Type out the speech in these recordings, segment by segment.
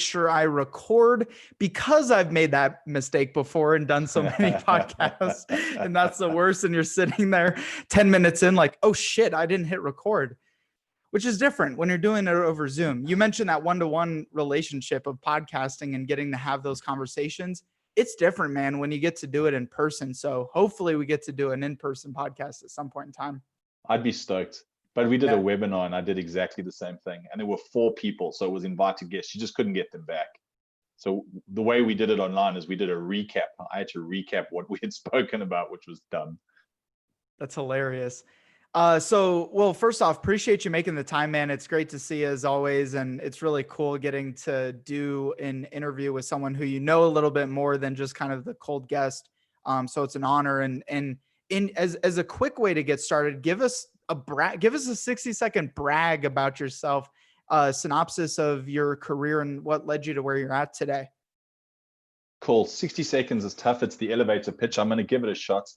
sure I record, because I've made that mistake before and done so many podcasts, and that's the worst. And you're sitting there 10 minutes in like, oh shit, I didn't hit record, which is different when you're doing it over Zoom. You mentioned that one-to-one relationship of podcasting and getting to have those conversations. It's different, man, when you get to do it in person. So hopefully we get to do an in-person podcast at some point in time. I'd be stoked. But we did a webinar and I did exactly the same thing. And there were 4 people. So it was invited guests. You just couldn't get them back. So the way we did it online is we did a recap. I had to recap what we had spoken about, which was dumb. That's hilarious. Well, first off, appreciate you making the time, man. It's great to see you as always. And it's really cool getting to do an interview with someone who you know a little bit more than just kind of the cold guest. So it's an honor. And as a quick way to get started, give us a 60-second brag about yourself, synopsis of your career and what led you to where you're at today. Cool. 60 seconds is tough. It's the elevator pitch. I'm going to give it a shot.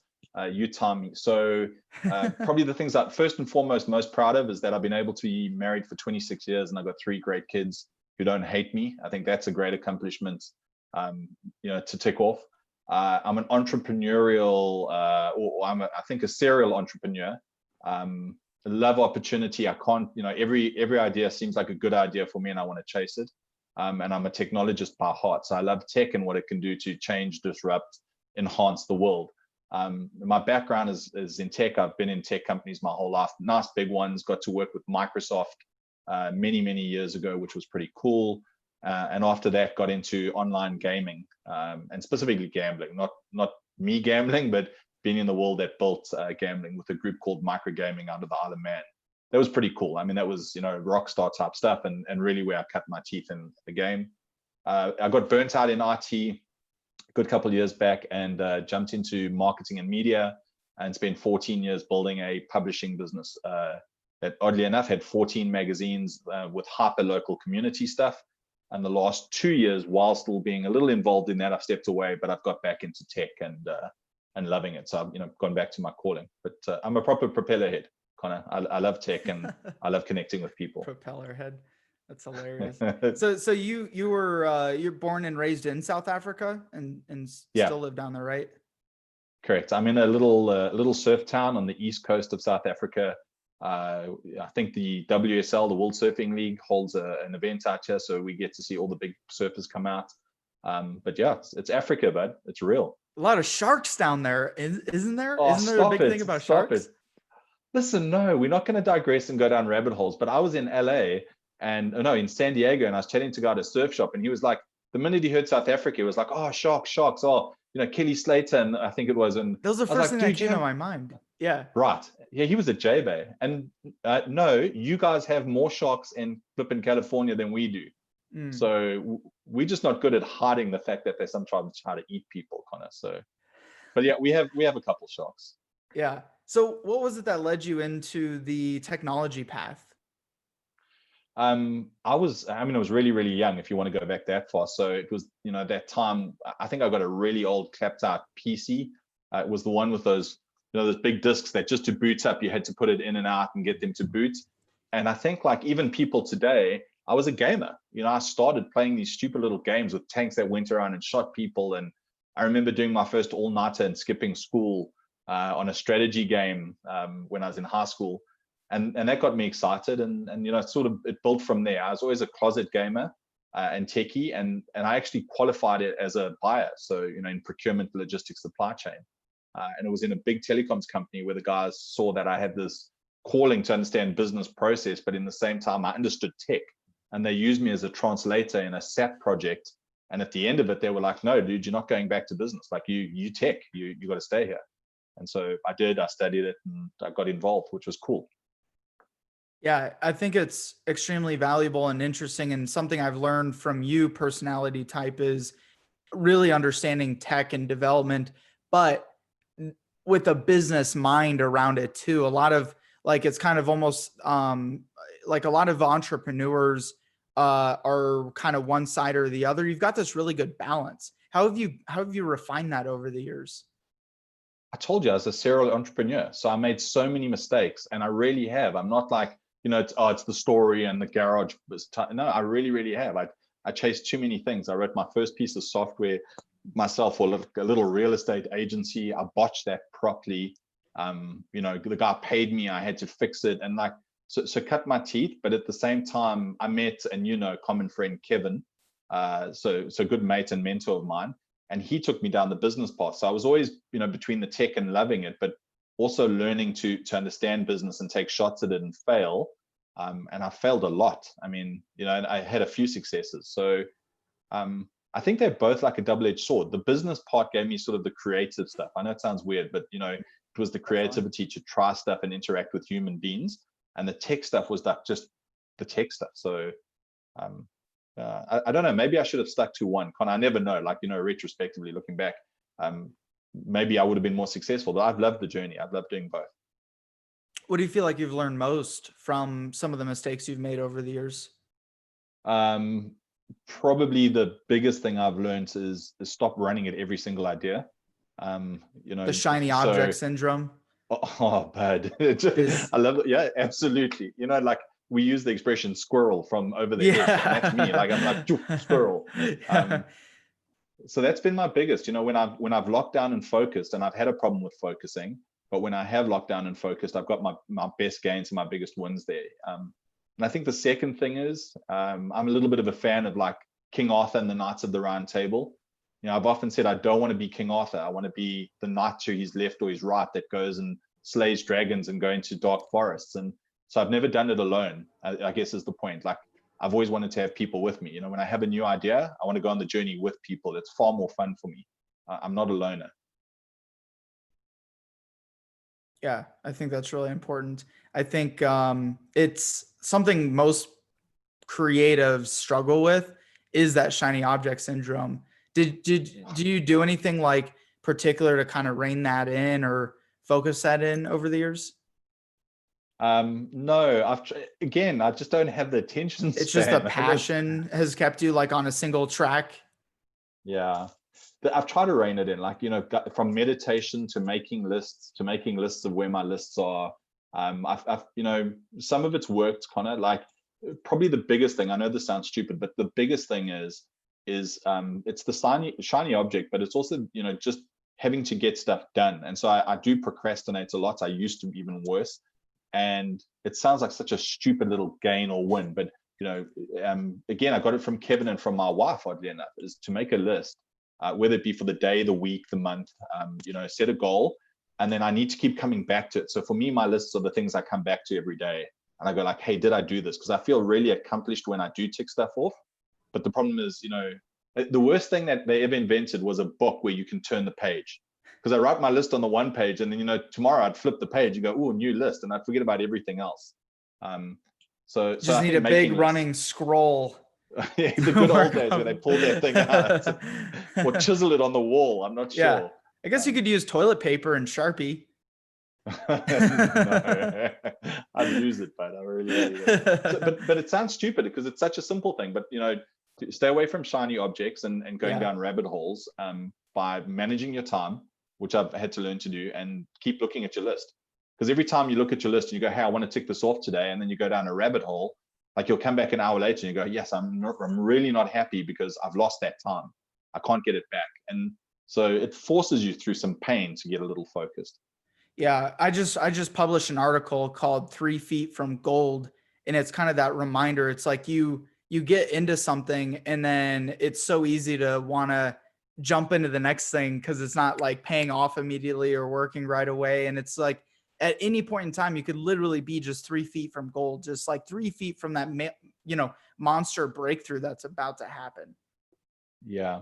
You time me. So probably the things that first and foremost most proud of is that I've been able to be married for 26 years and I've got 3 great kids who don't hate me. I think that's a great accomplishment, to tick off. I'm an entrepreneurial, I think a serial entrepreneur. Love opportunity. I can't, every idea seems like a good idea for me and I want to chase it. And I'm a technologist by heart. So I love tech and what it can do to change, disrupt, enhance the world. My background is in tech. I've been in tech companies my whole life, nice big ones, got to work with Microsoft many years ago, which was pretty cool. And after that got into online gaming and specifically gambling, not me gambling, but being in the world that built gambling with a group called Microgaming out of the Isle of Man. That was pretty cool. I mean, that was, rock star type stuff and really where I cut my teeth in the game. I got burnt out in IT a good couple of years back and jumped into marketing and media and spent 14 years building a publishing business that oddly enough had 14 magazines with hyper local community stuff. And the last 2 years, while still being a little involved in that, I've stepped away, but I've got back into tech and loving it. So I've gone back to my calling. But I'm a proper propeller head, Connor. I love tech and I love connecting with people. Propeller head. That's hilarious. So you're born and raised in South Africa and still live down there, right? Correct. I'm in a little surf town on the east coast of South Africa. I think the WSL, the World Surfing League, holds an event out here, so we get to see all the big surfers come out. But yeah, it's Africa, bud. It's real. A lot of sharks down there, isn't there? Isn't there a big thing about sharks? Listen, no, we're not going to digress and go down rabbit holes. But I was in LA in San Diego, and I was chatting to a guy at a surf shop, and he was like, the minute he heard South Africa, he was like, oh, sharks. Oh, Kelly Slater, and I think it was. And those are the first thing that came to my mind. Yeah. Right. Yeah, he was at J-Bay. And no, you guys have more sharks in flipping California than we do. So we're just not good at hiding the fact that they sometimes try to eat people, Connor. So, but yeah, we have a couple sharks. Yeah. So what was it that led you into the technology path? I was really, really young, if you want to go back that far. So it was, that time, I think I got a really old clapped out PC. It was the one with those big discs that just to boot up, you had to put it in and out and get them to boot. And I think like even people today, I was a gamer. I started playing these stupid little games with tanks that went around and shot people. And I remember doing my first all-nighter and skipping school on a strategy game when I was in high school. And that got me excited. And it built from there. I was always a closet gamer and techie. And I actually qualified it as a buyer. So, in procurement, logistics, supply chain. And it was in a big telecoms company where the guys saw that I had this calling to understand business process, but in the same time, I understood tech. And they used me as a translator in a SAP project. And at the end of it, they were like, no, dude, you're not going back to business. Like you tech, you got to stay here. And so I did, I studied it and I got involved, which was cool. Yeah, I think it's extremely valuable and interesting. And something I've learned from you, personality type, is really understanding tech and development, but with a business mind around it too. A lot of it's kind of almost like a lot of entrepreneurs are kind of one side or the other. You've got this really good balance. How have you refined that over the years? I told you I was a serial entrepreneur. So I made so many mistakes, and I really have. I'm not like, it's the story and the garage. No, I really, really have. I chased too many things. I wrote my first piece of software myself for a little real estate agency. I botched that properly. The guy paid me, I had to fix it, and like, so cut my teeth. But at the same time, I met, and common friend Kevin, so good mate and mentor of mine, and he took me down the business path. So I was always, between the tech and loving it, but also learning to understand business and take shots at it and fail. And I failed a lot. I mean, and I had a few successes. So I think they're both like a double-edged sword. The business part gave me sort of the creative stuff. I know it sounds weird, but it was the creativity to try stuff and interact with human beings. And the tech stuff was like just the tech stuff. So I don't know, maybe I should have stuck to one. I never know, like, retrospectively looking back, maybe I would have been more successful, but I've loved the journey. I've loved doing both. What do you feel like you've learned most from some of the mistakes you've made over the years? Probably the biggest thing I've learned is stop running at every single idea. The shiny object syndrome. Oh, bad. I love it. Yeah, absolutely. Like we use the expression squirrel from over the head. And that's me. Like I'm like squirrel. So that's been my biggest, when I've locked down and focused, and I've had a problem with focusing, but when I have locked down and focused, I've got my best gains and my biggest wins there. And I think the second thing is, I'm a little bit of a fan of like King Arthur and the Knights of the Round Table. I've often said I don't want to be King Arthur. I want to be the knight to his left or his right that goes and slays dragons and go into dark forests. And so I've never done it alone, I guess is the point. Like I've always wanted to have people with me. When I have a new idea, I want to go on the journey with people. It's far more fun for me. I'm not a loner. Yeah, I think that's really important. I think it's something most creatives struggle with is that shiny object syndrome. Do you do anything like particular to kind of rein that in or focus that in over the years? No, I just don't have the attention span. It's just the passion has kept you like on a single track. Yeah. I've tried to rein it in, like, from meditation to making lists of where my lists are. I've some of it's worked, Connor. Like probably the biggest thing, I know this sounds stupid, but the biggest thing is it's the shiny object, but it's also, just having to get stuff done. And so I do procrastinate a lot. I used to, even worse. And it sounds like such a stupid little gain or win, but again, I got it from Kevin and from my wife, oddly enough, is to make a list. Whether it be for the day, the week, the month, set a goal, and then I need to keep coming back to it. So for me, my lists are the things I come back to every day, and I go like, hey, did I do this? Because I feel really accomplished when I do tick stuff off. But the problem is, the worst thing that they ever invented was a book where you can turn the page. Because I write my list on the one page, and then tomorrow I'd flip the page and go, oh, new list, and I'd forget about everything else. So just need a big running scroll. Yeah, the good old days where they pull their thing out or chisel it on the wall. I'm not sure. Yeah. I guess you could use toilet paper and Sharpie. No, I'd lose it, but I really but it sounds stupid because it's such a simple thing. But stay away from shiny objects and going down rabbit holes by managing your time, which I've had to learn to do, and keep looking at your list. Because every time you look at your list and you go, hey, I want to tick this off today, and then you go down a rabbit hole, like you'll come back an hour later and you go, yes, I'm really not happy because I've lost that time. I can't get it back. And so it forces you through some pain to get a little focused. Yeah, I just published an article called 3 Feet from Gold, and it's kind of that reminder. It's like you get into something and then it's so easy to want to jump into the next thing because it's not like paying off immediately or working right away. And it's like at any point in time, you could literally be just 3 feet from gold, just like 3 feet from that, monster breakthrough that's about to happen. Yeah.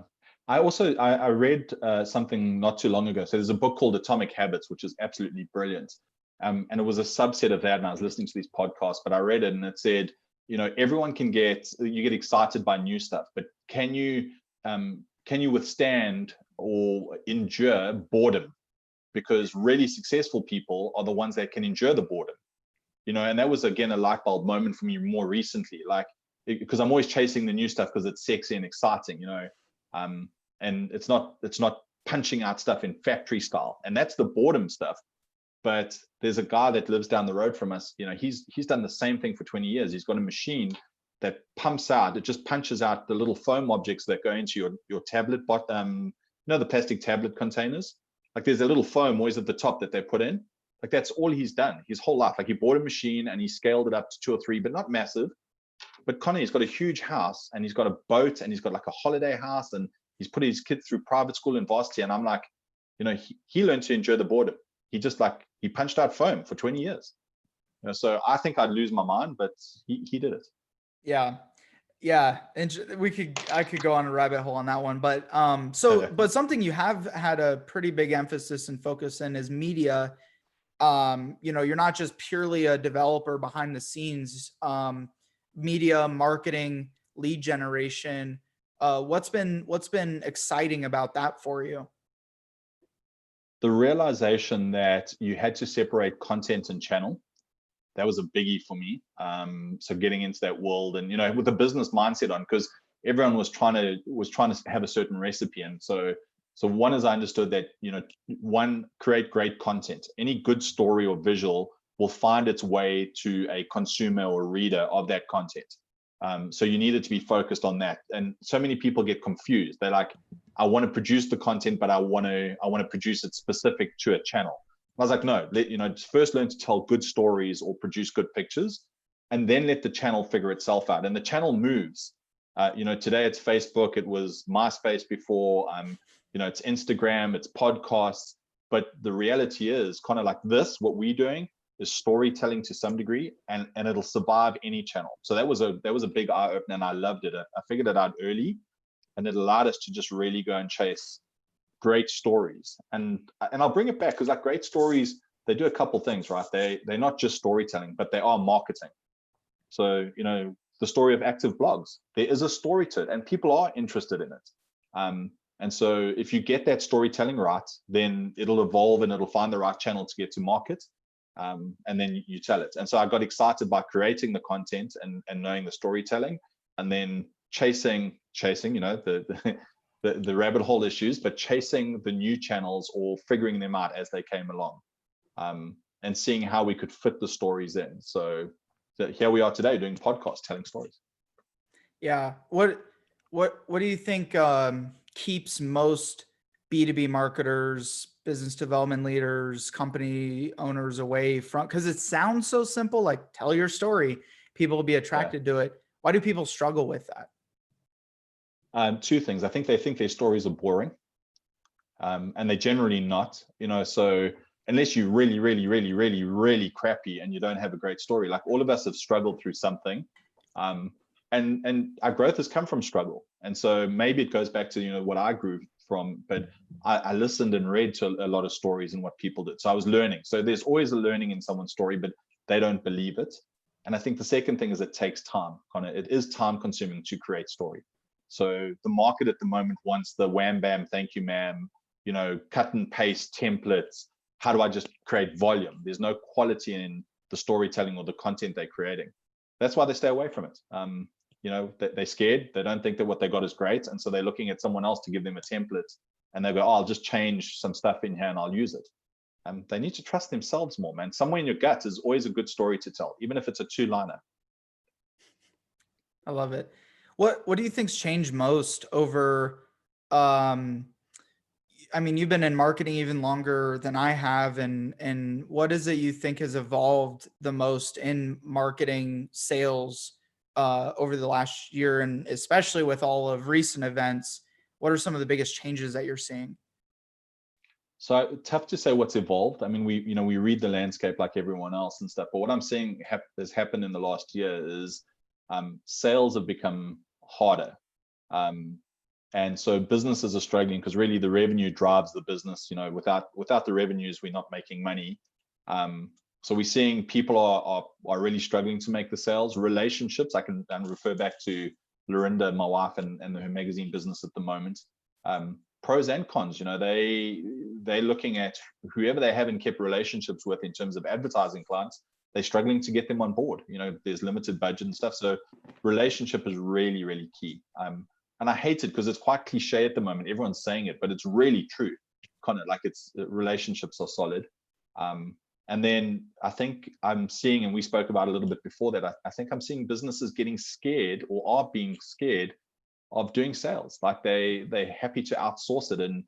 I read something not too long ago. So there's a book called Atomic Habits, which is absolutely brilliant. And it was a subset of that. And I was listening to these podcasts, but I read it and it said, everyone you get excited by new stuff, but can you withstand or endure boredom? Because really successful people are the ones that can endure the boredom, and that was, again, a light bulb moment for me more recently, because I'm always chasing the new stuff because it's sexy and exciting, and it's not punching out stuff in factory style, and that's the boredom stuff. But there's a guy that lives down the road from us, he's done the same thing for 20 years. He's got a machine that pumps out, it just punches out the little foam objects that go into your tablet bottom, the plastic tablet containers. Like there's a little foam always at the top that they put in. Like that's all he's done his whole life. Like he bought a machine and he scaled it up to 2 or 3, but not massive. But Connor, he's got a huge house and he's got a boat and he's got like a holiday house and he's put his kids through private school and varsity. And I'm like, he learned to enjoy the boredom. He punched out foam for 20 years. So I think I'd lose my mind, but he did it. Yeah. Yeah. And I could go on a rabbit hole on that one, but, but something you have had a pretty big emphasis and focus in is media. You're not just purely a developer behind the scenes, media, marketing, lead generation. What's been exciting about that for you? The realization that you had to separate content and channel. That was a biggie for me. So getting into that world and, with a business mindset on, because everyone was trying to have a certain recipe. And so one is I understood that, one, create great content. Any good story or visual will find its way to a consumer or reader of that content. So you needed to be focused on that. And so many people get confused. They're like, I want to produce the content, but I want to produce it specific to a channel. I was like, no, first learn to tell good stories or produce good pictures, and then let the channel figure itself out. And the channel moves. Today it's Facebook. It was MySpace before. It's Instagram. It's podcasts. But the reality is, kind of like this, what we're doing is storytelling to some degree, and it'll survive any channel. So that was a big eye opener, and I loved it. I figured it out early, and it allowed us to just really go and chase great stories. And I'll bring it back because like great stories, they do a couple things, right? They're not just storytelling, but they are marketing. So, the story of active blogs, there is a story to it and people are interested in it. And so if you get that storytelling right, then it'll evolve and it'll find the right channel to get to market. And then you tell it. And so I got excited by creating the content and knowing the storytelling, and then chasing, the rabbit hole issues, but chasing the new channels or figuring them out as they came along, and seeing how we could fit the stories in. So here we are today doing podcasts, telling stories. Yeah. What do you think keeps most B2B marketers, business development leaders, company owners away from? Because it sounds so simple, like tell your story, people will be attracted to it. Why do people struggle with that? Two things. I think they think their stories are boring, and they're generally not. So unless you're really, really, really, really, really crappy and you don't have a great story, like all of us have struggled through something, and our growth has come from struggle. And so maybe it goes back to what I grew from, but I listened and read to a lot of stories and what people did. So I was learning. So there's always a learning in someone's story, but they don't believe it. And I think the second thing is it takes time. It is time consuming to create story. So the market at the moment wants the wham bam, thank you ma'am, cut and paste templates. How do I just create volume? There's no quality in the storytelling or the content they're creating. That's why they stay away from it. They're scared. They don't think that what they got is great. And so they're looking at someone else to give them a template, and they go, oh, I'll just change some stuff in here and I'll use it. They need to trust themselves more, man. Somewhere in your gut is always a good story to tell, even if it's a 2-liner. I love it. What do you think's changed most over, you've been in marketing even longer than I have, and what is it you think has evolved the most in marketing sales over the last year, and especially with all of recent events? What are some of the biggest changes that you're seeing? So tough to say what's evolved. We read the landscape like everyone else and stuff, but what I'm seeing has happened in the last year is sales have become harder. And so businesses are struggling because really the revenue drives the business. Without the revenues, we're not making money. So we're seeing people are really struggling to make the sales. Relationships, I can refer back to Lorinda, my wife, and her magazine business at the moment. Pros and cons, they're looking at whoever they haven't kept relationships with in terms of advertising clients. They're struggling to get them on board. There's limited budget and stuff. So relationship is really, really key. And I hate it because it's quite cliche at the moment. Everyone's saying it, but it's really true. Relationships are solid. And then I think I'm seeing, and we spoke about a little bit before that, I think I'm seeing businesses getting scared or are being scared of doing sales. Like they're happy to outsource it and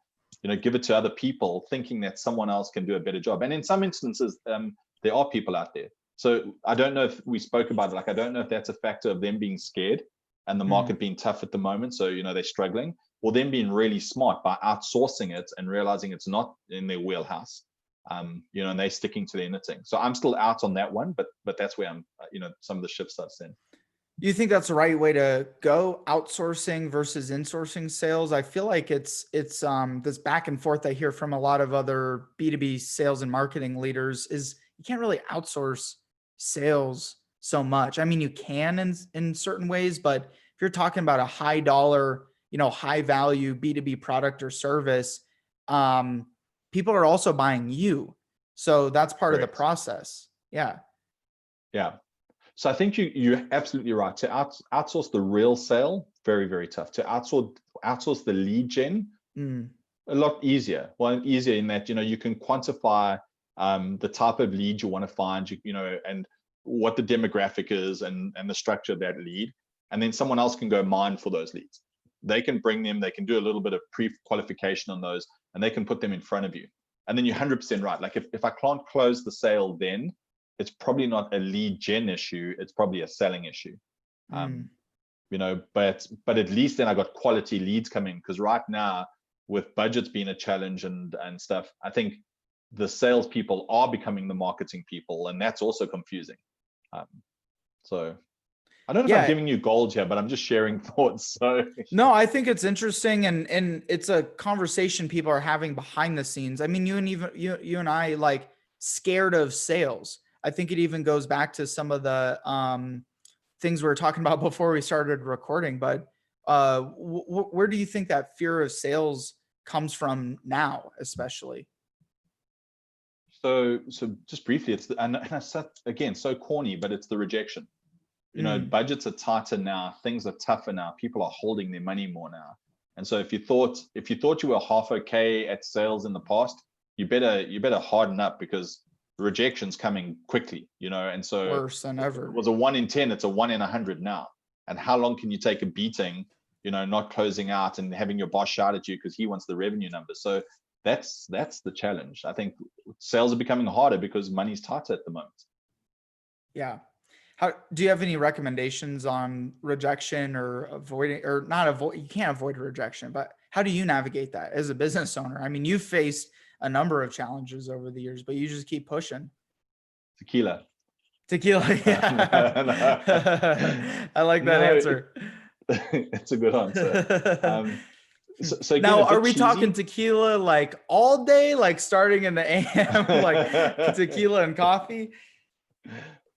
give it to other people, thinking that someone else can do a better job. And in some instances, there are people out there. So I don't know if we spoke about it. Like, I don't know if that's a factor of them being scared and the market being tough at the moment. So, they're struggling, or them being really smart by outsourcing it and realizing it's not in their wheelhouse. And they're sticking to their knitting. So I'm still out on that one, but that's where I'm, some of the shifts I've seen. You think that's the right way to go, outsourcing versus insourcing sales? I feel like it's this back and forth I hear from a lot of other B2B sales and marketing leaders is you can't really outsource sales so much. I mean, you can in certain ways, but if you're talking about a high dollar, high value B2B product or service, people are also buying you. So that's part of the process. Yeah. Yeah. So I think you're absolutely right. To outsource the real sale, very, very tough. To outsource the lead gen, a lot easier. Well, easier in that, you can quantify the type of lead you want to find, and what the demographic is and the structure of that lead. And then someone else can go mine for those leads. They can bring them, they can do a little bit of pre-qualification on those, and they can put them in front of you. And then you're 100% right. Like if I can't close the sale, then it's probably not a lead gen issue. It's probably a selling issue. But at least then I got quality leads coming, because right now with budgets being a challenge and stuff, I think the salespeople are becoming the marketing people, and that's also confusing. So I don't know if I'm giving you gold here, but I'm just sharing thoughts. So no, I think it's interesting, and it's a conversation people are having behind the scenes. I mean, you and I, like, scared of sales. I think it even goes back to some of the things we were talking about before we started recording. But where do you think that fear of sales comes from now, especially? So just briefly, it's and again, so corny, but it's the rejection. Budgets are tighter now, things are tougher now, people are holding their money more now. And so if you thought you were half okay at sales in the past, you better harden up, because rejection's coming quickly, and so worse than ever. It was a 1 in 10, it's a 1 in 100 now. And how long can you take a beating, not closing out and having your boss shout at you because he wants the revenue numbers? So that's the challenge. I think sales are becoming harder because money's tighter at the moment. Yeah. Do you have any recommendations on rejection or avoiding, or not avoid? You can't avoid rejection, but how do you navigate that as a business owner? I mean, you've faced a number of challenges over the years, but you just keep pushing. Tequila. Yeah. I like that answer. It's a good answer. So now, are we talking tequila like all day, like starting in the AM, like tequila and coffee?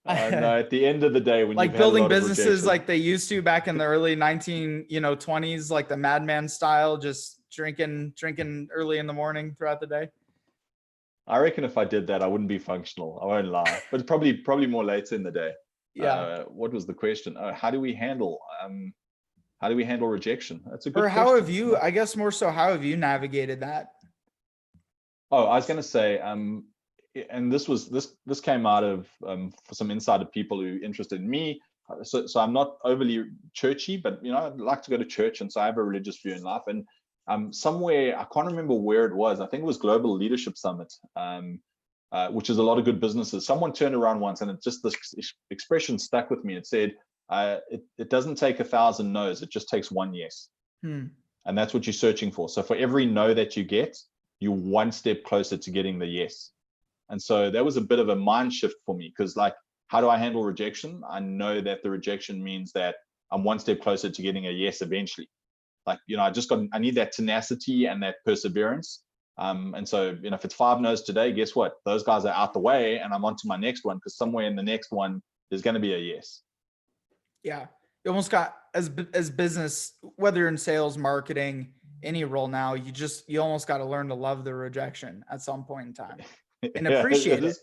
No, at the end of the day, when like building businesses like they used to back in the early 20s, like the madman style, just drinking early in the morning throughout the day. I reckon if I did that, I wouldn't be functional. I won't lie, but probably more later in the day. Yeah. What was the question? How do we handle rejection? That's a good question. How have you, I guess more so, how have you navigated that? Oh, I was going to say, and this came out of for some insider people who interested in me. So I'm not overly churchy, but I like to go to church, and so I have a religious view in life. And somewhere, I can't remember where it was. I think it was Global Leadership Summit, which is a lot of good businesses. Someone turned around once, and this expression stuck with me. It said, "It doesn't take 1,000 no's; it just takes one yes." And that's what you're searching for. So for every no that you get, you're one step closer to getting the yes. And so that was a bit of a mind shift for me, because, like, how do I handle rejection? I know that the rejection means that I'm one step closer to getting a yes eventually. Like, I need that tenacity and that perseverance. And so, if it's 5 no's today, guess what? Those guys are out the way, and I'm on to my next one, because somewhere in the next one, there's going to be a yes. Yeah. You almost got, as business, whether you're in sales, marketing, any role now, you almost got to learn to love the rejection at some point in time and appreciate it.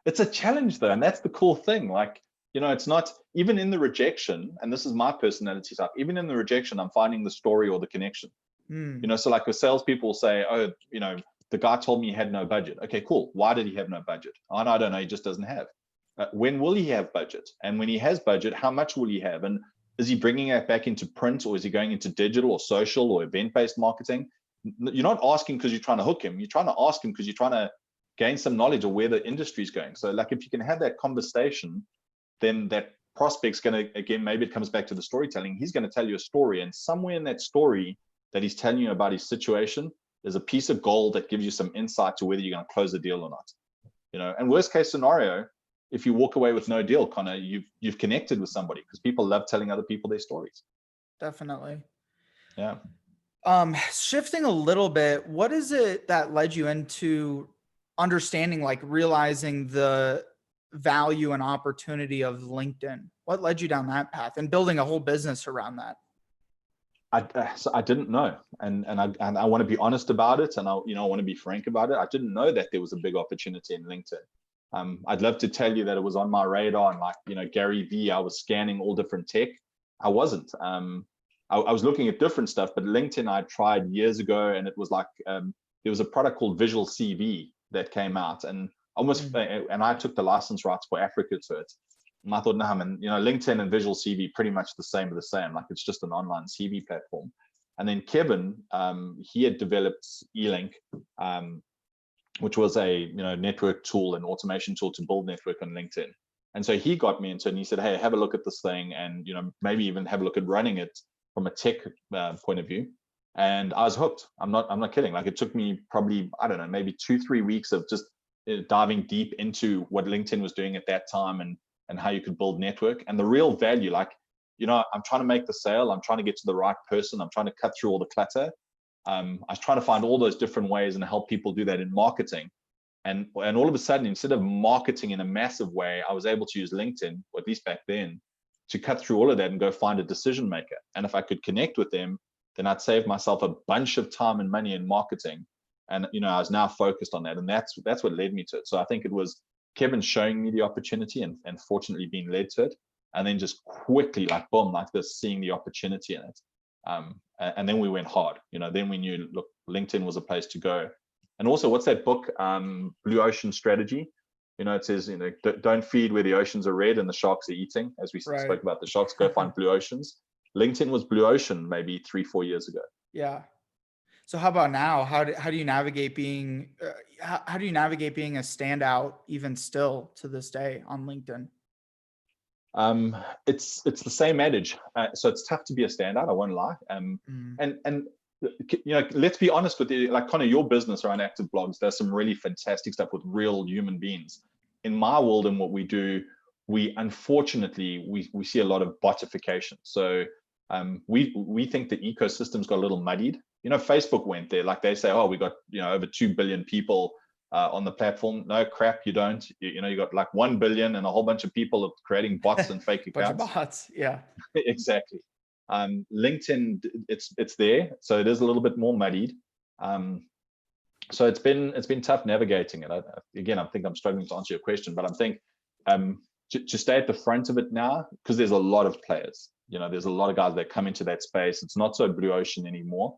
It's a challenge though. And that's the cool thing. Like, it's not even in the rejection. And this is my personality type. Even in the rejection, I'm finding the story or the connection. So like with salespeople say, oh, the guy told me he had no budget. Okay, cool. Why did he have no budget? Oh, no, I don't know. He just doesn't have. When will he have budget? And when he has budget, how much will he have? And is he bringing it back into print, or is he going into digital or social or event-based marketing? You're not asking because you're trying to hook him. You're trying to ask him because you're trying to gain some knowledge of where the industry is going. So like if you can have that conversation, then that prospect's going to, again, maybe it comes back to the storytelling. He's going to tell you a story, and somewhere in that story that he's telling you about his situation, there's a piece of gold that gives you some insight to whether you're going to close the deal or not. And worst case scenario, if you walk away with no deal, Connor, you've connected with somebody, because people love telling other people their stories. Definitely. Yeah. Shifting a little bit, what is it that led you into understanding, like realizing the value and opportunity of LinkedIn? What led you down that path and building a whole business around that? So I didn't know, and I want to be honest about it, and I want to be frank about it. I didn't know that there was a big opportunity in LinkedIn. I'd love to tell you that it was on my radar, and like Gary V, I was scanning all different tech. I wasn't. I was looking at different stuff, but LinkedIn I tried years ago, and it was like there was a product called Visual CV that came out, and and I took the license rights for Africa to it. And I thought, nah, man, LinkedIn and Visual CV pretty much the same. Like it's just an online CV platform. And then Kevin, he had developed eLink, which was a network tool and automation tool to build network on LinkedIn. And so he got me into it, and he said, hey, have a look at this thing, and maybe even have a look at running it from a tech point of view. And I was hooked. I'm not kidding. Like it took me probably, I don't know, maybe 2-3 weeks of just diving deep into what LinkedIn was doing at that time, and how you could build network, and the real value. Like, I'm trying to make the sale. I'm trying to get to the right person. I'm trying to cut through all the clutter. I was trying to find all those different ways and help people do that in marketing. And all of a sudden, instead of marketing in a massive way, I was able to use LinkedIn, or at least back then, to cut through all of that and go find a decision maker. And if I could connect with them, then I'd save myself a bunch of time and money in marketing. And I was now focused on that, and that's what led me to it. So I think it was Kevin showing me the opportunity, and fortunately being led to it, and then just quickly, like boom, like this, seeing the opportunity in it. And then we went hard. Then we knew, look, LinkedIn was a place to go. And also, what's that book, Blue Ocean Strategy? It says, don't feed where the oceans are red and the sharks are eating. As we spoke about the sharks, go find blue oceans. LinkedIn was blue ocean maybe 3-4 years ago. Yeah. So how about now? How do you navigate being how do you navigate being a standout even still to this day on LinkedIn? It's the same adage. So it's tough to be a standout, I won't lie. And let's be honest with you, like Connor, your business around active blogs, there's some really fantastic stuff with real human beings. In my world and what we do, we unfortunately we see a lot of botification. So we think the ecosystem's got a little muddied. Facebook went there, like they say, oh, we got over 2 billion people on the platform. No crap, you don't. You got like 1 billion and a whole bunch of people creating bots and fake accounts. Bunch of bots, yeah. Exactly. LinkedIn, it's there, so it is a little bit more muddied. So it's been tough navigating it. Again, I think I'm struggling to answer your question, but I'm thinking to stay at the front of it now, because there's a lot of players. There's a lot of guys that come into that space. It's not so blue ocean anymore.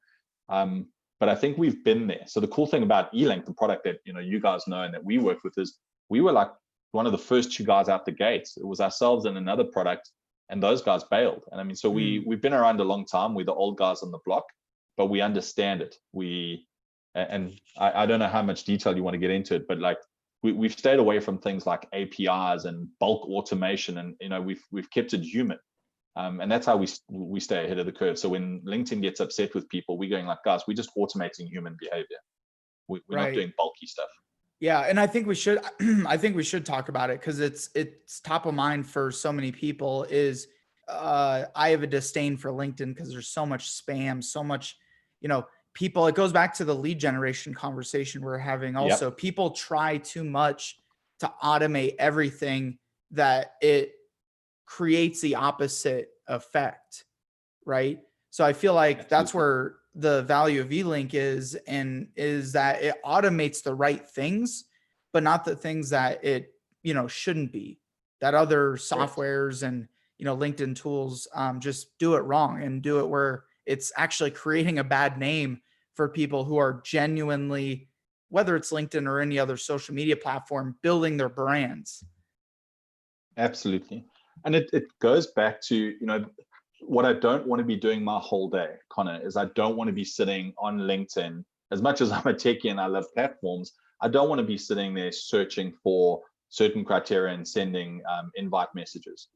But I think we've been there. So the cool thing about eLink, the product that you guys know and that we work with, is we were like one of the first 2 guys out the gates. It was ourselves and another product, and those guys bailed. And I mean, so we've been around a long time. We're the old guys on the block, but we understand it. I don't know how much detail you want to get into it, but like we've stayed away from things like APIs and bulk automation, and we've kept it human. And that's how we stay ahead of the curve. So when LinkedIn gets upset with people, we're going like, guys, we're just automating human behavior. We're not doing bulky stuff. Yeah, and I think we should. I think we should talk about it, because it's top of mind for so many people. Is I have a disdain for LinkedIn because there's so much spam, so much, people. It goes back to the lead generation conversation we're having. Also, people try too much to automate everything, that it creates the opposite effect, right? So I feel like that's where the value of eLink is that it automates the right things, but not the things that it shouldn't be. That other softwares and LinkedIn tools just do it wrong, and do it where it's actually creating a bad name for people who are genuinely whether it's LinkedIn or any other social media platform, building their brands. Absolutely. And it goes back to, what I don't want to be doing my whole day, Connor, is I don't want to be sitting on LinkedIn. As much as I'm a techie and I love platforms, I don't want to be sitting there searching for certain criteria and sending invite messages.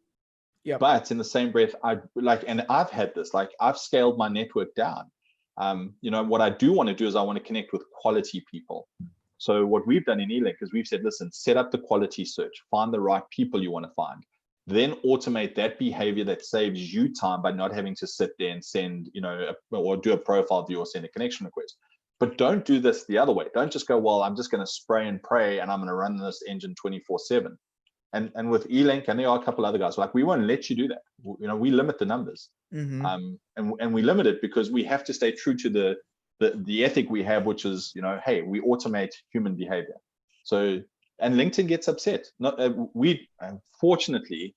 Yeah. But in the same breath, and I've had this, like I've scaled my network down. What I do want to do is I want to connect with quality people. So what we've done in eLink is we've said, listen, set up the quality search, find the right people you want to find, then automate that behavior that saves you time by not having to sit there and send, or do a profile view or send a connection request. But don't do this the other way. Don't just go, well, I'm just going to spray and pray and I'm going to run this engine 24/7. And with eLink, and there are a couple other guys, like we won't let you do that. We limit the numbers. Mm-hmm. And we limit it because we have to stay true to the ethic we have, which is, hey, we automate human behavior. So, and LinkedIn gets upset. Fortunately,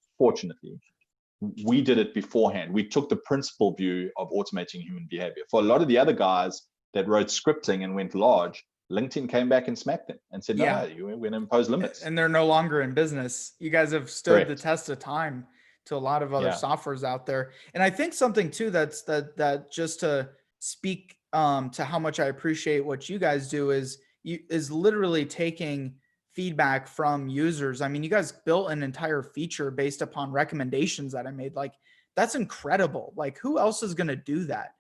we did it beforehand. We took the principal view of automating human behavior. For a lot of the other guys that wrote scripting and went large, LinkedIn came back and smacked them and said, no, we're going to impose limits. And they're no longer in business. You guys have stood the test of time to a lot of other softwares out there. And I think something too, that just to speak to how much I appreciate what you guys do is literally taking feedback from users. I mean, you guys built an entire feature based upon recommendations that I made. Like, that's incredible. Like, who else is going to do that?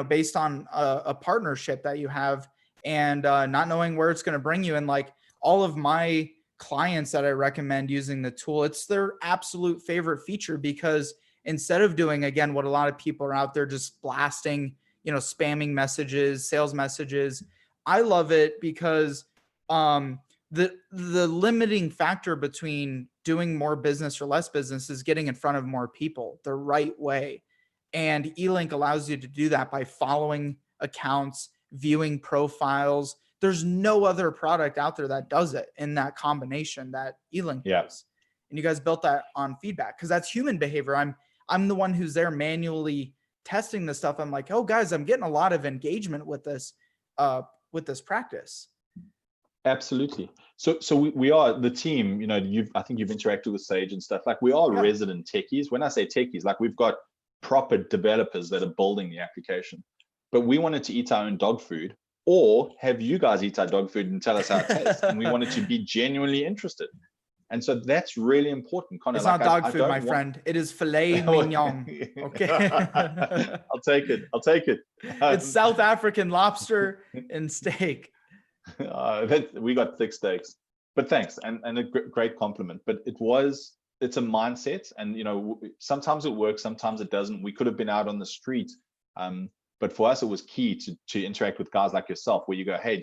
Based on a partnership that you have and not knowing where it's going to bring you. And like all of my clients that I recommend using the tool, it's their absolute favorite feature because instead of doing, again, what a lot of people are out there just blasting, spamming messages, sales messages, I love it because the limiting factor between doing more business or less business is getting in front of more people the right way. And eLink allows you to do that by following accounts, viewing profiles. There's no other product out there that does it in that combination that eLink does. And you guys built that on feedback because that's human behavior. I'm the one who's there manually testing this stuff. I'm like, oh guys, I'm getting a lot of engagement with this practice. Absolutely. So we are the team, I think you've interacted with Sage and stuff. Like we are resident techies. When I say techies, like we've got proper developers that are building the application, but we wanted to eat our own dog food or have you guys eat our dog food and tell us how it tastes. And we wanted to be genuinely interested. And so that's really important. It's not dog food, my friend. It is filet mignon. Okay. I'll take it. It's South African lobster and steak. We got thick steaks, but thanks. And a great compliment, but it's a mindset, and sometimes it works, sometimes it doesn't. We could have been out on the street, but for us it was key to interact with guys like yourself where you go, hey,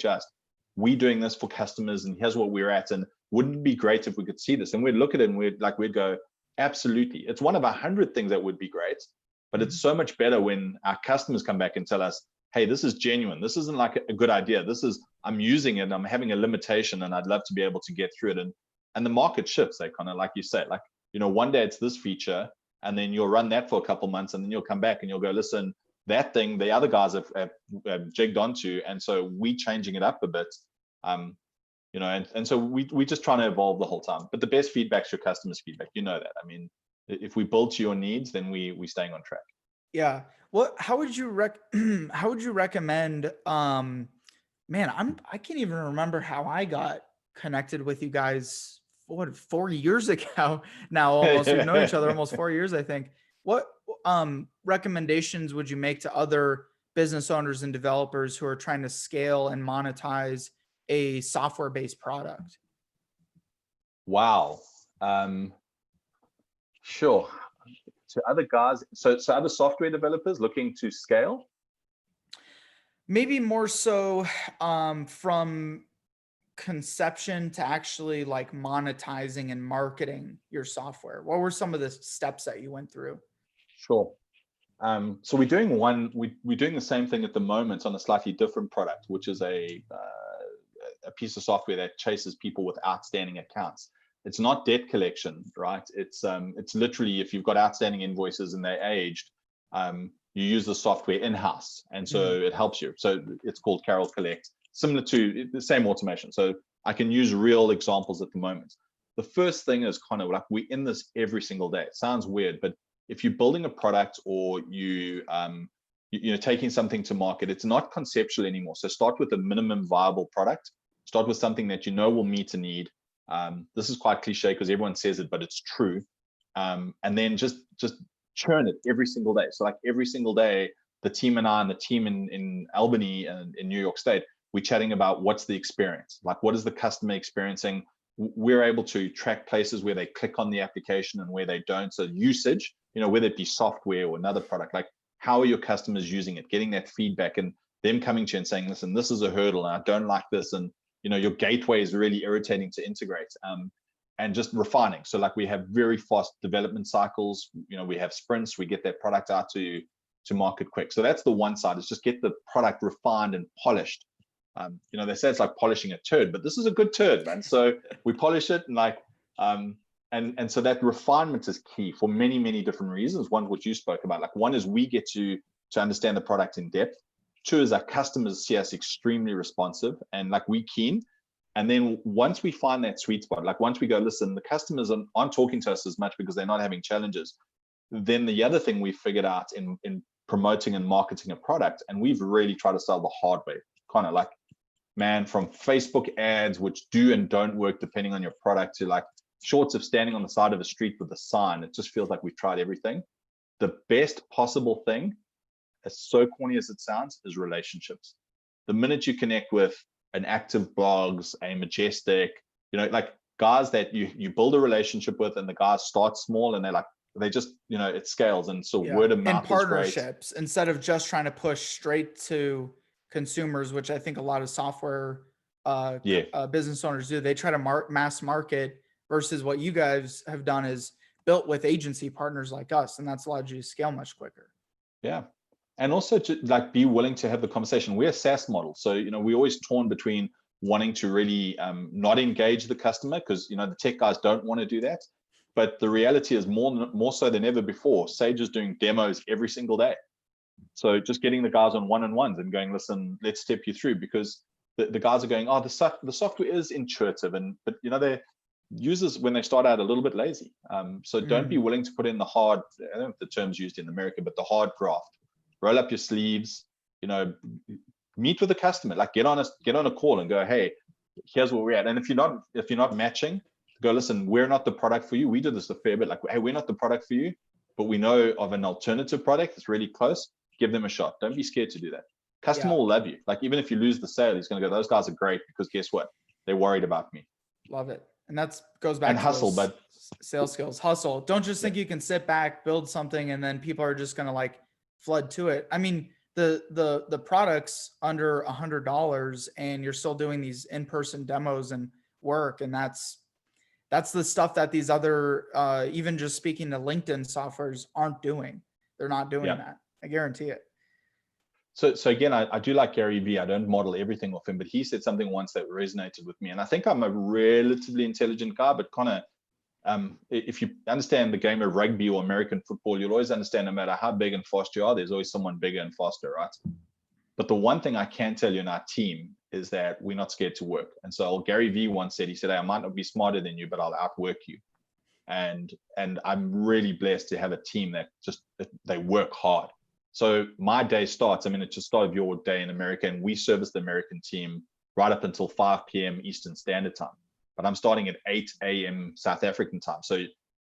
we doing this for customers and here's what we're at, and wouldn't it be great if we could see this? And we'd look at it and we'd go, absolutely, it's one of 100 things that would be great, but it's so much better when our customers come back and tell us, hey, this is genuine, this isn't like a good idea, I'm using it and I'm having a limitation and I'd love to be able to get through it. And the market shifts, kind of like you say, like, one day it's this feature and then you'll run that for a couple months and then you'll come back and you'll go, listen, that thing the other guys have jigged onto, and so we changing it up a bit, and so we just trying to evolve the whole time. But the best feedback's your customers' feedback, that. I mean, if we build to your needs, then we staying on track. Yeah. How would you recommend, I can't even remember how I got connected with you guys 4 years ago now, almost. We've known each other almost 4 years, I think. What recommendations would you make to other business owners and developers who are trying to scale and monetize a software-based product? Wow. Sure. To other guys, so other software developers looking to scale? Maybe more so from conception to actually like monetizing and marketing your software. What were some of the steps that you went through? Sure. So we're doing the same thing at the moment on a slightly different product, which is a piece of software that chases people with outstanding accounts. It's not debt collection, right? It's literally if you've got outstanding invoices and they're aged, you use the software in-house, and so it helps you. So it's called Carol Collect. similar to the same automation. So I can use real examples at the moment. The first thing is kind of like we're in this every single day. It sounds weird, but if you're building a product or you're taking something to market, it's not conceptual anymore. So start with a minimum viable product. Start with something that you know will meet a need. This is quite cliche because everyone says it, but it's true. And then just churn it every single day. So like every single day, the team and I and the team in Albany and in New York State, we're chatting about what's the experience, like what is the customer experiencing. We're able to track places where they click on the application and where they don't. So usage, whether it be software or another product, like how are your customers using it, getting that feedback and them coming to you and saying, listen, this is a hurdle and I don't like this. And, your gateway is really irritating to integrate. And just refining. So like we have very fast development cycles, we have sprints, we get that product out to market quick. So that's the one side, is just get the product refined and polished. They say it's like polishing a turd, but this is a good turd, man. So we polish it and so that refinement is key for many, many different reasons. One, which you spoke about, like one is we get to understand the product in depth. Two is our customers see us extremely responsive and like we keen. And then once we find that sweet spot, like once we go, listen, the customers aren't talking to us as much because they're not having challenges. Then the other thing we figured out in promoting and marketing a product, and we've really tried to sell the hard way, kind of like, man, from Facebook ads, which do and don't work depending on your product, to like shorts of standing on the side of a street with a sign. It just feels like we've tried everything. The best possible thing, as so corny as it sounds, is relationships. The minute you connect with an Active Blogs, a Majestic, like guys that you build a relationship with, and the guys start small and they just, it scales. And so word of mouth and partnerships, instead of just trying to push straight to consumers, which I think a lot of software business owners do. They try to mass market, versus what you guys have done is built with agency partners like us. And that's allowed you to scale much quicker. Yeah. And also to like be willing to have the conversation. We're a SaaS model. So, we're always torn between wanting to really not engage the customer because, the tech guys don't want to do that. But the reality is more so than ever before, Sage is doing demos every single day. So just getting the guys on one-on-ones and going, listen, let's step you through, because the guys are going, oh, the software is intuitive. But the users, when they start out, a little bit lazy. So don't be willing to put in the hard, I don't know if the term's used in America, but the hard graft. Roll up your sleeves, meet with the customer, like get on a call and go, hey, here's where we're at. And if you're not matching, go, listen, we're not the product for you. We did this a fair bit, like, hey, we're not the product for you, but we know of an alternative product that's really close. Give them a shot. Don't be scared to do that. Customer will love you. Like even if you lose the sale, he's going to go, those guys are great because guess what? They're worried about me. Love it. And that goes back and to hustle, but sales skills. Hustle. Don't just think you can sit back, build something, and then people are just going to like flood to it. I mean, the product's under $100 and you're still doing these in-person demos and work. And that's the stuff that these other, even just speaking to LinkedIn softwares aren't doing. They're not doing that. I guarantee it. So again, I do like Gary Vee. I don't model everything off him, but he said something once that resonated with me. And I think I'm a relatively intelligent guy, but kind of, if you understand the game of rugby or American football, you'll always understand no matter how big and fast you are, there's always someone bigger and faster, right? But the one thing I can tell you in our team is that we're not scared to work. And so Gary Vee once said, he said, hey, I might not be smarter than you, but I'll outwork you. And I'm really blessed to have a team that they work hard. So my day starts, it's just start of your day in America, and we service the American team right up until 5 p.m. Eastern Standard Time. But I'm starting at 8 a.m. South African time. So,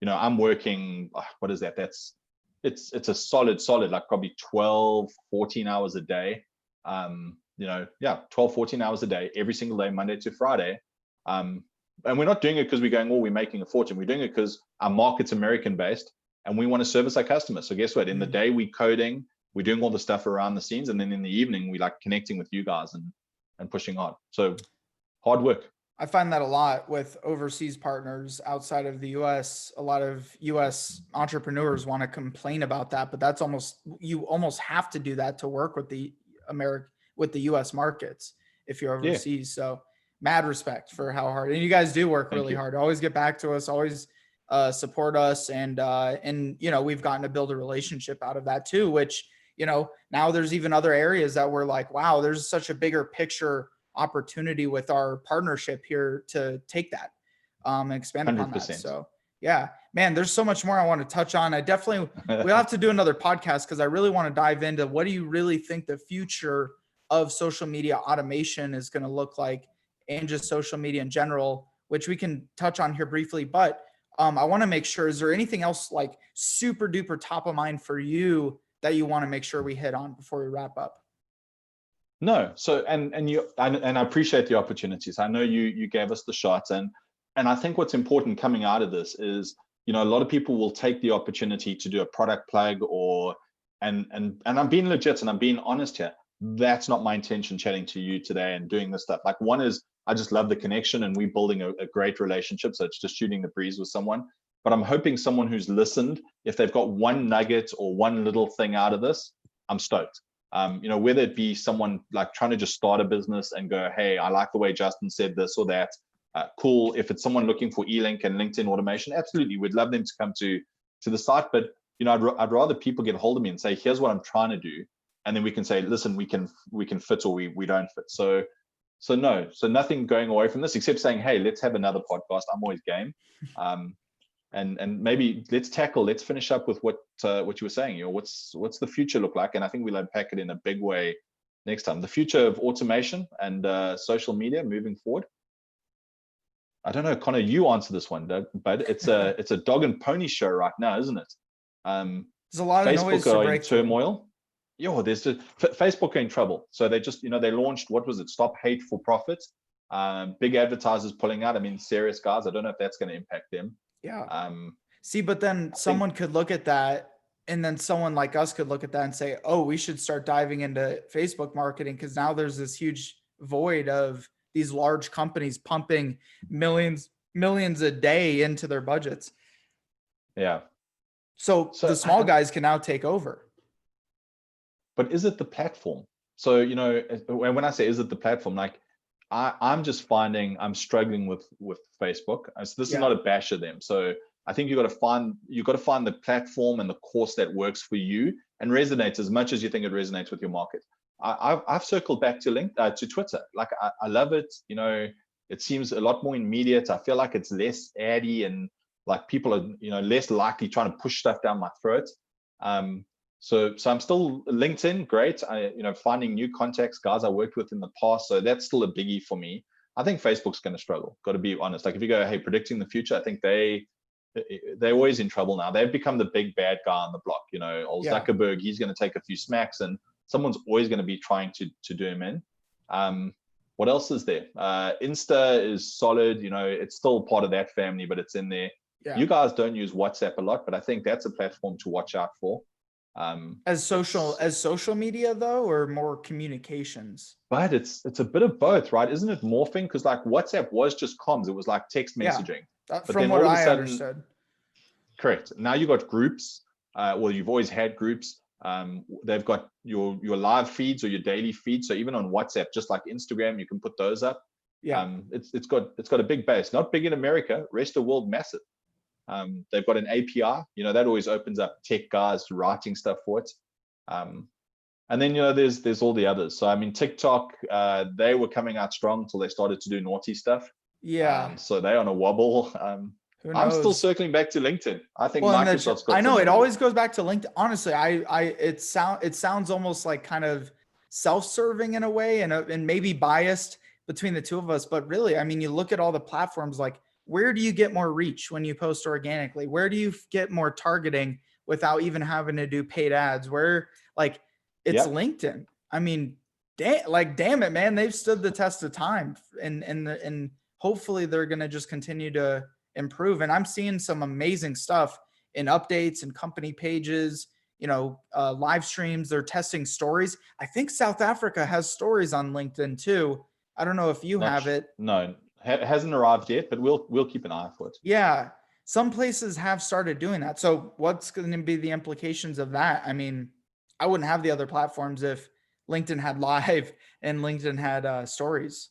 I'm working, what is that? It's a solid, like probably 12, 14 hours a day. 12, 14 hours a day, every single day, Monday to Friday. And we're not doing it because we're going, we're making a fortune. We're doing it because our market's American based and we want to service our customers. So guess what? In the day, we're coding, we're doing all the stuff around the scenes. And then in the evening, we like connecting with you guys and pushing hard. So hard work. I find that a lot with overseas partners outside of the US. A lot of US entrepreneurs want to complain about that, but you almost have to do that to work with the US markets if you're overseas. So mad respect for how hard, and you guys do work really hard. Always get back to us, always support us. And we've gotten to build a relationship out of that too, which, now there's even other areas that we're like, wow, there's such a bigger picture opportunity with our partnership here to take that and expand upon that. 100%. So yeah, man, there's so much more I want to touch on. We'll have to do another podcast because I really want to dive into what do you really think the future of social media automation is going to look like, and just social media in general, which we can touch on here briefly. But I want to make sure, is there anything else like super duper top of mind for you that you want to make sure we hit on before we wrap up? No. So, and I appreciate the opportunities. I know you gave us the shot, and I think what's important coming out of this is, a lot of people will take the opportunity to do a product plug and I'm being legit and I'm being honest here. That's not my intention chatting to you today and doing this stuff. Like, one is, I just love the connection and we're building a great relationship. So it's just shooting the breeze with someone. But I'm hoping someone who's listened, if they've got one nugget or one little thing out of this, I'm stoked. Whether it be someone like trying to just start a business and go, hey, I like the way Justin said this or that. Cool. If it's someone looking for eLink and LinkedIn automation, absolutely, we'd love them to come to the site. But I'd rather people get hold of me and say, here's what I'm trying to do, and then we can say, listen, we can fit or we don't fit. So no, so nothing going away from this except saying, hey, let's have another podcast. I'm always game. And maybe let's finish up with what you were saying. What's the future look like? And I think we'll unpack it in a big way next time. The future of automation and social media moving forward. I don't know, Connor, you answer this one, but it's a dog and pony show right now, isn't it? There's a lot of Facebook noise to are in break through. turmoil. There's Facebook are in trouble. So they just, they launched, what was it? Stop Hate for Profit. Big advertisers pulling out. I mean, serious guys. I don't know if that's going to impact them. Yeah. See, but then someone could look at that, and then someone like us could look at that and say, oh, we should start diving into Facebook marketing, because now there's this huge void of these large companies pumping millions a day into their budgets. Yeah. So the small guys can now take over. But is it the platform? So, when I say, is it the platform, like I'm just finding I'm struggling with Facebook. So this is not a bash of them. So I think you got to find the platform and the course that works for you and resonates as much as you think it resonates with your market. I've circled back to Twitter. Like I love it. It seems a lot more immediate. I feel like it's less addy and like people are less likely trying to push stuff down my throat. So I'm still LinkedIn, great. Finding new contacts, guys I worked with in the past. So that's still a biggie for me. I think Facebook's going to struggle. Got to be honest. Like if you go, hey, predicting the future, I think they're always in trouble now. They've become the big bad guy on the block. Old Zuckerberg, he's going to take a few smacks, and someone's always going to be trying to do him in. What else is there? Insta is solid. It's still part of that family, but it's in there. Yeah. You guys don't use WhatsApp a lot, but I think that's a platform to watch out for. As social media though, or more communications? But it's a bit of both, right? Isn't it morphing? Because like WhatsApp was just comms. It was like text messaging. But from what I understood. Correct. Now you've got groups. You've always had groups. They've got your live feeds or your daily feeds. So even on WhatsApp, just like Instagram, you can put those up. Yeah. It's got a big base. Not big in America. Rest of the world, massive. They've got an API, that always opens up tech guys to writing stuff for it. And then, there's all the others. So, I mean, TikTok, they were coming out strong until they started to do naughty stuff. Yeah. So they're on a wobble. I'm still circling back to LinkedIn. I think Microsoft's got. I know it always goes back to LinkedIn. Honestly, it sounds almost like kind of self-serving in a way, and maybe biased between the two of us. But really, I mean, you look at all the platforms, like, where do you get more reach when you post organically? Where do you get more targeting without even having to do paid ads? Where, like, it's LinkedIn. I mean, damn it, man, they've stood the test of time, and hopefully they're going to just continue to improve. And I'm seeing some amazing stuff in updates and company pages, live streams. They're testing stories. I think South Africa has stories on LinkedIn too. I don't know if you have it. No. Hasn't arrived yet, but we'll keep an eye for it. Yeah, some places have started doing that. So what's going to be the implications of that? I mean, I wouldn't have the other platforms if LinkedIn had live and LinkedIn had stories.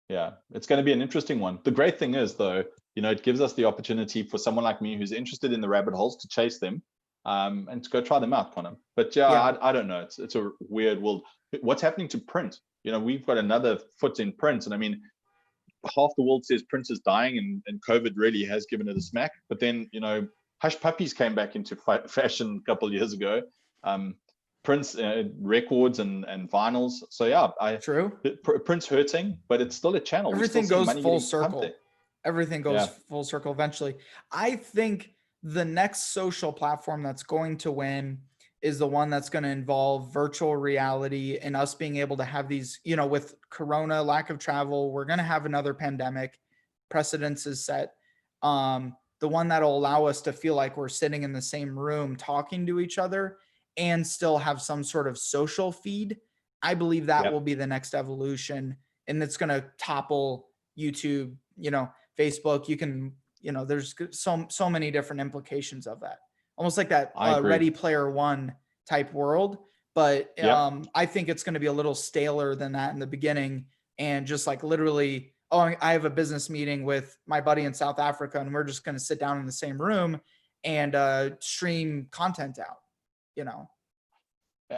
Yeah, it's going to be an interesting one. The great thing is, though, it gives us the opportunity for someone like me who's interested in the rabbit holes to chase them and to go try them out, Connor. But I don't know. It's a weird world. What's happening to print? we've got another foot in print. And I mean, half the world says print is dying, and COVID really has given it a smack. But then, hush puppies came back into fashion a couple of years ago. Prints, records and vinyls. So yeah, True. print's hurting, but it's still a channel. Everything goes full circle. Everything goes full circle eventually. I think the next social platform that's going to win is the one that's going to involve virtual reality and us being able to have these, with Corona, lack of travel, we're going to have another pandemic, precedence is set. The one that'll allow us to feel like we're sitting in the same room talking to each other and still have some sort of social feed. I believe that will be the next evolution, and it's going to topple YouTube, Facebook. You can, there's so many different implications of that. Almost like that Ready Player One type world. But I think it's going to be a little staler than that in the beginning. And just like literally, I have a business meeting with my buddy in South Africa, and we're just going to sit down in the same room and stream content out,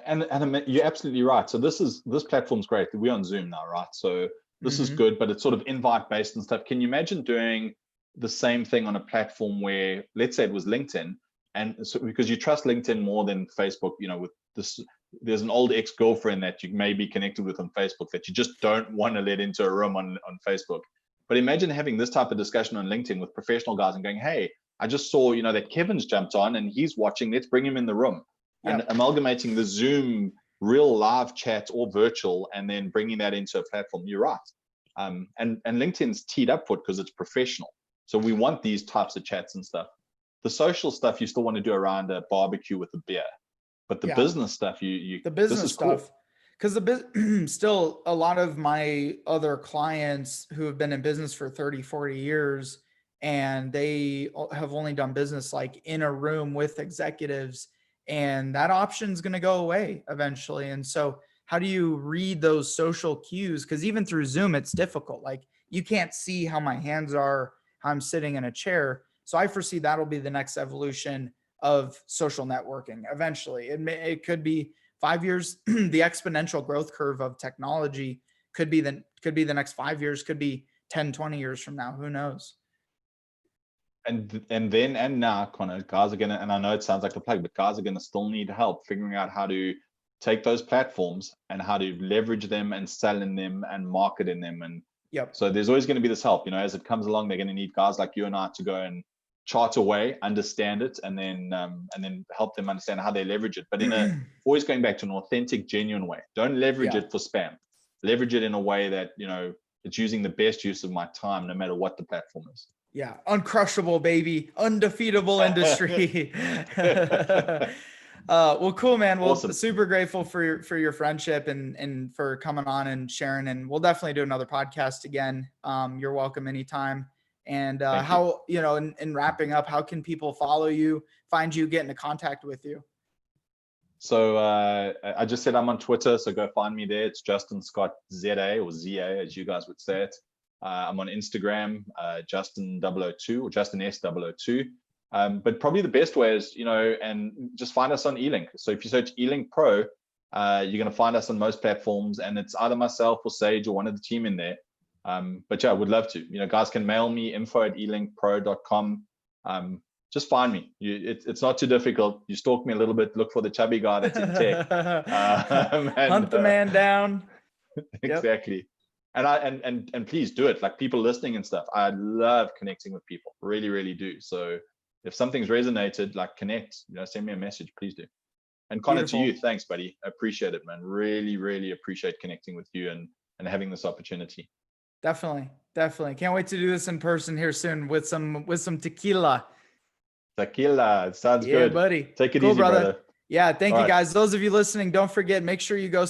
And you're absolutely right. So this platform's great. We're on Zoom now, right? So this is good, but it's sort of invite based and stuff. Can you imagine doing the same thing on a platform where, let's say it was LinkedIn, and so because you trust LinkedIn more than Facebook, with this, there's an old ex-girlfriend that you may be connected with on Facebook that you just don't want to let into a room on Facebook. But imagine having this type of discussion on LinkedIn with professional guys and going, hey, I just saw, that Kevin's jumped on and he's watching, let's bring him in the room. And amalgamating the Zoom real live chat or virtual, and then bringing that into a platform. You're right. And LinkedIn's teed up for it because it's professional. So we want these types of chats and stuff. The social stuff you still want to do around a barbecue with a beer, but the business stuff, the business stuff, because still a lot of my other clients who have been in business for 30, 40 years, and they have only done business like in a room with executives, and that option is going to go away eventually. And so how do you read those social cues? Because even through Zoom, it's difficult. Like you can't see how my hands are, how I'm sitting in a chair. So I foresee that'll be the next evolution of social networking. Eventually, it could be 5 years. The exponential growth curve of technology could be the next 5 years, could be 10, 20 years from now. Who knows? And now, Connor, guys are gonna, and I know it sounds like a plug, but guys are gonna still need help figuring out how to take those platforms and how to leverage them and sell in them and market in them. And so there's always going to be this help, as it comes along. They're going to need guys like you and I to go and chart away, understand it, and then help them understand how they leverage it. But in always going back to an authentic, genuine way. Don't leverage it for spam. Leverage it in a way that it's using the best use of my time, no matter what the platform is. Yeah, uncrushable, baby, undefeatable industry. Well, cool, man. Well, awesome. Super grateful for your friendship and for coming on and sharing. And we'll definitely do another podcast again. You're welcome anytime. And how, in wrapping up, how can people follow you, find you, get into contact with you? So I just said I'm on Twitter, so go find me there. It's Justin Scott ZA or ZA, as you guys would say it. I'm on Instagram, Justin002 or Justin S002. But probably the best way is, and just find us on eLink. So if you search eLink Pro, you're going to find us on most platforms, and it's either myself or Sage or one of the team in there. But yeah, I would love to. Guys can mail me info@elinkpro.com. Just find me. It's not too difficult. You stalk me a little bit, look for the chubby guy that's in tech. Hunt the man down. Exactly. And please do it. Like people listening and stuff. I love connecting with people. Really, really do. So if something's resonated, like connect, send me a message, please do. And Connor, to you, thanks, buddy. I appreciate it, man. Really, really appreciate connecting with you and having this opportunity. Definitely. Can't wait to do this in person here soon with some tequila. Tequila. Sounds good. Buddy. Take it easy, brother. Yeah. Thank you, guys. Those of you listening, don't forget, make sure you go